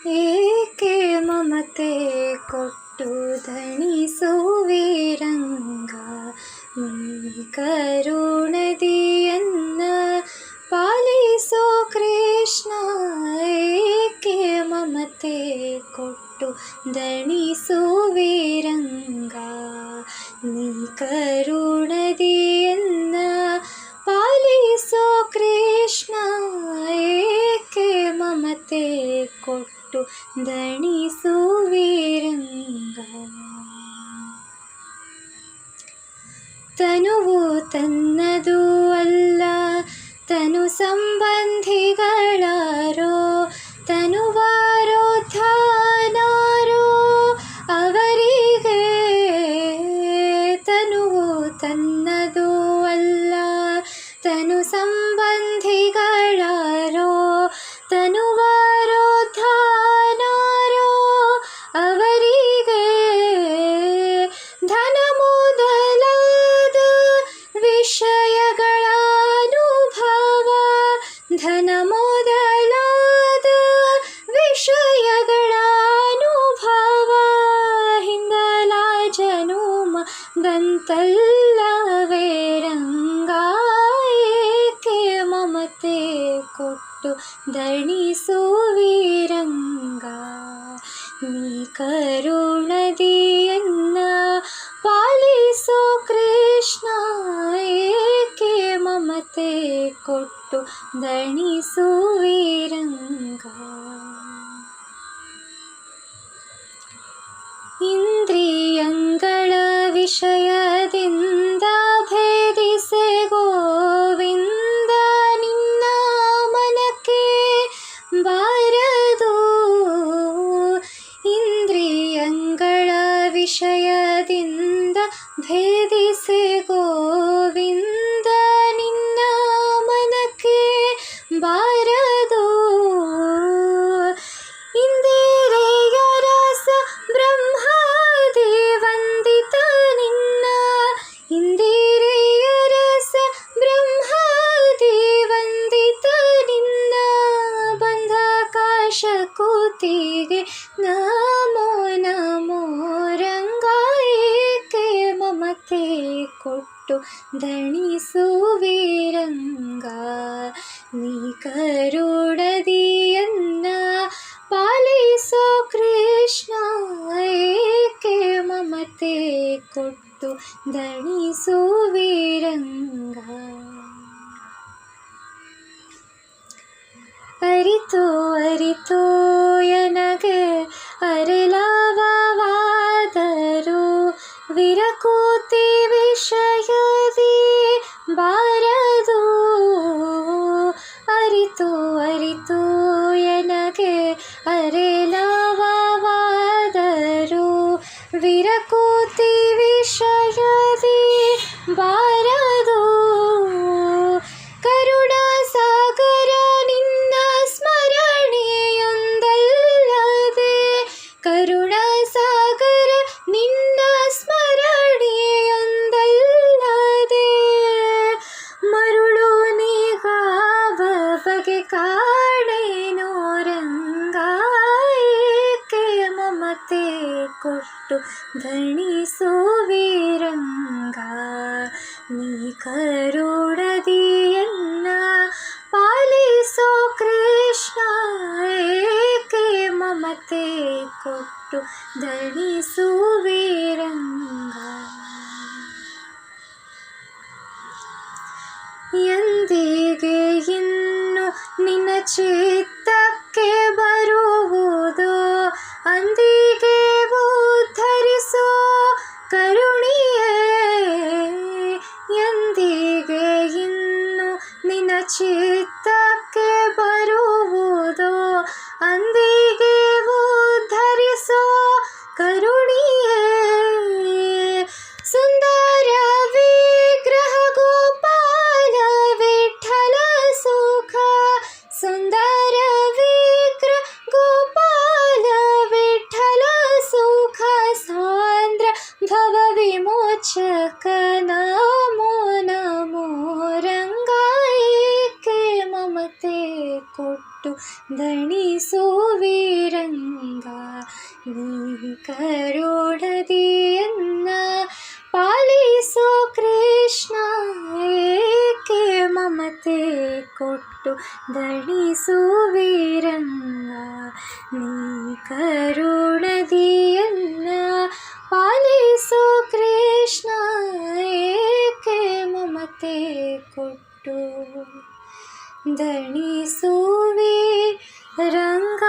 ಏಕೆ ಮಮತೆ ಕೊಟ್ಟು ದಣಿಸುವೆ ರಂಗ, ನೀ ಕರುಣದಿಯನ್ನ ಪಾಲಿಸೋ ಕೃಷ್ಣ. ಏಕೆ ಮಮತೆ ಕೊಟ್ಟು ದಣಿಸುವೆ ರಂಗ, ನೀ ಕರುಣದಿಯನ್ನ ಪಾಲಿಸೋ ಕೃಷ್ಣ. ಏಕೆ ಮಮತೆ ಕೊಟ್ಟು ದಣಿಸುವೆ ರಂಗ. ತನುವು ತನ್ನದು ಅಲ್ಲ ತನು ಸಂಬಂಧಿಗಳಾರೋ, ತನುವಾರೋ ಧಾನಾರೋ ಅವರಿಗೆ. ತನುವು ತನ್ನದು ಅಲ್ಲ ತನು ಸಂಬಂಧಿಗಳಾರೋ, ತನುವಾರೋ ಧಾನಾರೋ ಅವರಿಗೆ. ಧನ ಮೊದಲಾದ ವಿಷಯಗಳ ಅನುಭವ, ಧನ ಮೊದಲಾದ ವಿಷಯಗಳ ಅನುಭವ ಹಿಂದಲ ಜನುಮ ಬಂತಲ್ಲವೇ ರಂಗ. ಏಕೆ ಮಮತೆ ಕೊಟ್ಟು ದಣಿಸುವೆ ರಂಗ, ನೀ ಕರುಣದಿಯನ್ನ ಪಾಲಿಸೋ ಕೃಷ್ಣ. ಏಕೆ ಮಮತೆ ಕೊಟ್ಟು ದಣಿಸುವೆ ರಂಗ. ಇಂದ್ರಿಯಂಗಳ ವಿಷಯದಿಂದ ಭೇದಿಸೆ ಗೋವಿಂದ ನಿನ್ನ ಮನಕ್ಕೆ ಬಾರದು. ಇಂದ್ರಿಯಂಗಳ ವಿಷಯದಿಂದ ಭೇದಿಸೆ ಗೋವಿಂದ ನಿನ್ನ ಮನಕ್ಕೆ ಬಾರದು. ಇಂದಿರೆಯ ರಸ ಬ್ರಹ್ಮಾದಿ ವಂದಿತ ನಿನ್ನ, ಇಂದಿರೆಯ ರಸ ಬ್ರಹ್ಮಾದಿ ವಂದಿತ ನಿನ್ನ ಬಂಧ ಕಾಶ ಕೂತಿಗೆ ನಮೋ ನಮೋ ರಂಗ. ಏಕೆ ಮಮತೆ ಕೊಟ್ಟು ದಣಿಸುವೆ ರಂಗ, ನೀ ಕರುಣದಿಯನ್ನ ಪಾಲಿಸೋ ಕೃಷ್ಣ. ಏಕೆ ಮಮತೆ ಕೊಟ್ಟು ದಣಿಸುವೆ ರಂಗ. ಅರಿತು ಅರಿತು ಎನಗೆ ಅರೆಲವಾದರೂ ವಿರಕೂತಿ ವಿಷಯದಿ ಬಾರದು. ಅರಿತು ಅರಿತು ಎನಗೆ ಅರೆಲವಾದರೂ ವಿರಕೂತಿ ವಿಷಯದಿ ಬಾರದು. ಕರುಣಾ ಸಾಗರ ನಿನ್ನ ಸ್ಮರಣೆಯೊಂದಲ್ಲದೆ, ಕರುಣಾ ಸಾಗರ ನಿನ್ನ ಸ್ಮರಣೆಯೊಂದಲ್ಲದೆ ಮರುಳು ನೀಗಾವ ಬಗೆ ಕಾಣೇನೋ ರಂಗ. ಏಕೆ ಮಮತೆ ಕೊಟ್ಟು ದಣಿಸುವೆ ರಂಗ, ನೀ ಕರುಣದಿಯನ್ನ ಪಾಲಿಸೋ ಕೃಷ್ಣ. ಏಕೆ ಮಮತೆ ಕೊಟ್ಟು ದಣಿಸುವೆ ರಂಗ. ಎಂದಿಗೆ ಇನ್ನು ನಿನ್ನ ಚಿತ್ತಕ್ಕೆ ಬರುವುದೋ, ಅಂದಿಗೆ ಉದ್ಧರಿಸೋ ಕರುಣಿಯೇ. ಎಂದಿಗೆ ಇನ್ನು ನಿನ್ನ ಚಿತ್ತಕ್ಕೆ ಬರುವುದೋ, ಅಂದಿಗೆ ಉದ್ಧರಿಸೋ ಕರುಣಿಯೇ. ಸುಂದರ ವಿಗ್ರಹ ಗೋಪಾಲ ವಿಠಲ ಸುಖ, ಸುಂದರ ವಿಗ್ರಹ ಗೋಪಾಲ ವಿಠಲ ಸುಖ ಸಾಂದ್ರ ಭವ ವಿಮೋಚಕ ನಮೋ ನಮೋ ರಂಗ. ಏಕೆ ಮಮತೆ ಕೊಟ್ಟು ದಣಿಸುವೆ ನೀ ಕರುಣದಿಯನ್ನ ಪಾಲಿಸೋ ಕೃಷ್ಣ, ಏಕೆ ಮಮತೆ ಕೊಟ್ಟು ದಣಿಸುವಿರಂಗ. ನೀ ಕರುಣದಿಯನ್ನ ಪಾಲಿಸೋ ಕೃಷ್ಣ, ಏಕೆ ಮಮತೆ ಕೊಟ್ಟು ದಣಿಸುವಿ ರಂಗ.